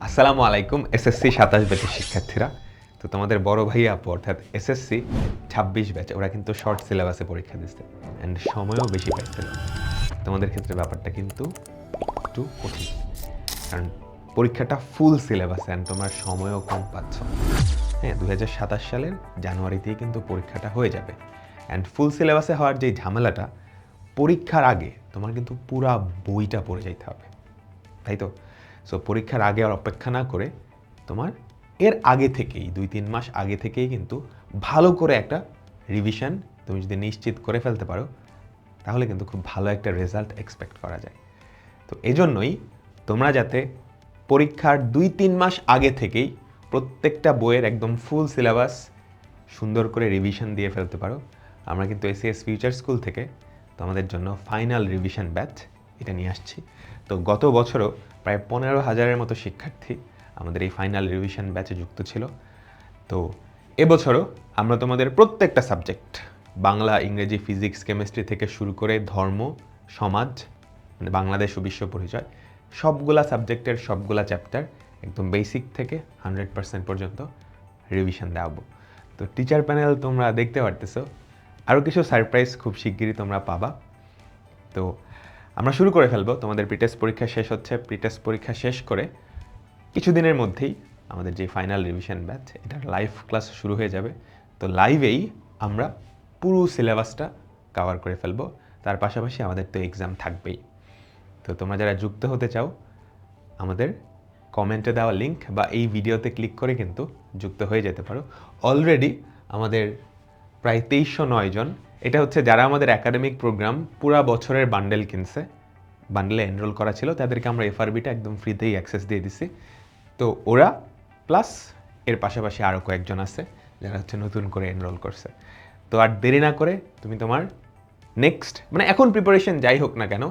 আসসালামু আলাইকুম এসএসসি 27 ব্যাচের শিক্ষার্থীরা। তো তোমাদের বড় ভাই আপু অর্থাৎ এসএসসি 26 ব্যাচ ওরা কিন্তু শর্ট সিলেবাসে পরীক্ষা দিচ্ছে অ্যান্ড সময়ও বেশি পাইছিল। তোমাদের ক্ষেত্রে ব্যাপারটা কিন্তু একটু কঠিন, কারণ পরীক্ষাটা ফুল সিলেবাস অ্যান্ড তোমার সময়ও কম পাচ্ছ। হ্যাঁ, 2027 সালের জানুয়ারিতেই কিন্তু পরীক্ষাটা হয়ে যাবে অ্যান্ড ফুল সিলেবাসে হওয়ার যে ঝামেলাটা, পরীক্ষার আগে তোমার কিন্তু পুরা বইটা পড়ে যাইতে হবে, তাই তো? সো পরীক্ষার আগে আর অপেক্ষা না করে তোমার এর আগে থেকেই 2-3 মাস আগে থেকেই কিন্তু ভালো করে একটা রিভিশন তুমি যদি নিশ্চিত করে ফেলতে পারো, তাহলে কিন্তু খুব ভালো একটা রেজাল্ট এক্সপেক্ট করা যায়। তো এজন্যই তোমরা যাতে পরীক্ষার 2-3 মাস আগে থেকেই প্রত্যেকটা বইয়ের একদম ফুল সিলেবাস সুন্দর করে রিভিশন দিয়ে ফেলতে পারো, আমরা কিন্তু এসএস ফিউচার স্কুল থেকে তোমাদের জন্য ফাইনাল রিভিশন ব্যাচ এটা নিয়ে আসছি। তো গত বছরও প্রায় 15,000-এর মতো শিক্ষার্থী আমাদের এই ফাইনাল রিভিশন ব্যাচে যুক্ত ছিল। তো এবছরও আমরা তোমাদের প্রত্যেকটা সাবজেক্ট, বাংলা, ইংরেজি, ফিজিক্স, কেমিস্ট্রি থেকে শুরু করে ধর্ম, সমাজ, মানে বাংলাদেশ ও বিশ্ব পরিচয়, সবগুলা সাবজেক্টের সবগুলা চ্যাপ্টার একদম বেসিক থেকে 100% পর্যন্ত রিভিশন দেওয়াবো। তো টিচার প্যানেল তোমরা দেখতে পারতেছো, আরও কিছু সারপ্রাইজ খুব শিগগিরই তোমরা পাবা। তো আমরা শুরু করে ফেলবো। তোমাদের প্রিটেস্ট পরীক্ষা শেষ হচ্ছে, প্রিটেস্ট পরীক্ষা শেষ করে কিছুদিনের মধ্যেই আমাদের যে ফাইনাল রিভিশন ব্যাচ এটার লাইভ ক্লাস শুরু হয়ে যাবে। তো লাইভেই আমরা পুরো সিলেবাসটা কভার করে ফেলবো, তার পাশাপাশি আমাদের তো এক্সাম থাকবেই। তো তোমরা যারা যুক্ত হতে চাও, আমাদের কমেন্টে দেওয়া লিঙ্ক বা এই ভিডিওতে ক্লিক করে কিন্তু যুক্ত হয়ে যেতে পারো। অলরেডি আমাদের প্রায় 2309 জন, এটা হচ্ছে যারা আমাদের একাডেমিক প্রোগ্রাম পুরা বছরের বান্ডেল কিনছে, বান্ডেলে এনরোল করা ছিল, তাদেরকে আমরা এফআরবিটা একদম ফ্রিতেই অ্যাক্সেস দিয়ে দিছি। তো ওরা প্লাস এর পাশাপাশি আরও কয়েকজন আছে যারা হচ্ছে নতুন করে এনরোল করছে। তো আর দেরি না করে তুমি তোমার নেক্সট, মানে এখন প্রিপারেশন যাই হোক না কেন,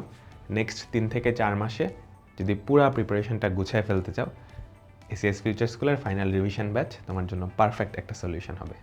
নেক্সট 3 থেকে 4 মাসে যদি পুরা প্রিপারেশনটা গুছিয়ে ফেলতে চাও, এসএস ফিউচার স্কুলের ফাইনাল রিভিশন ব্যাচ তোমার জন্য পারফেক্ট একটা সলিউশন হবে।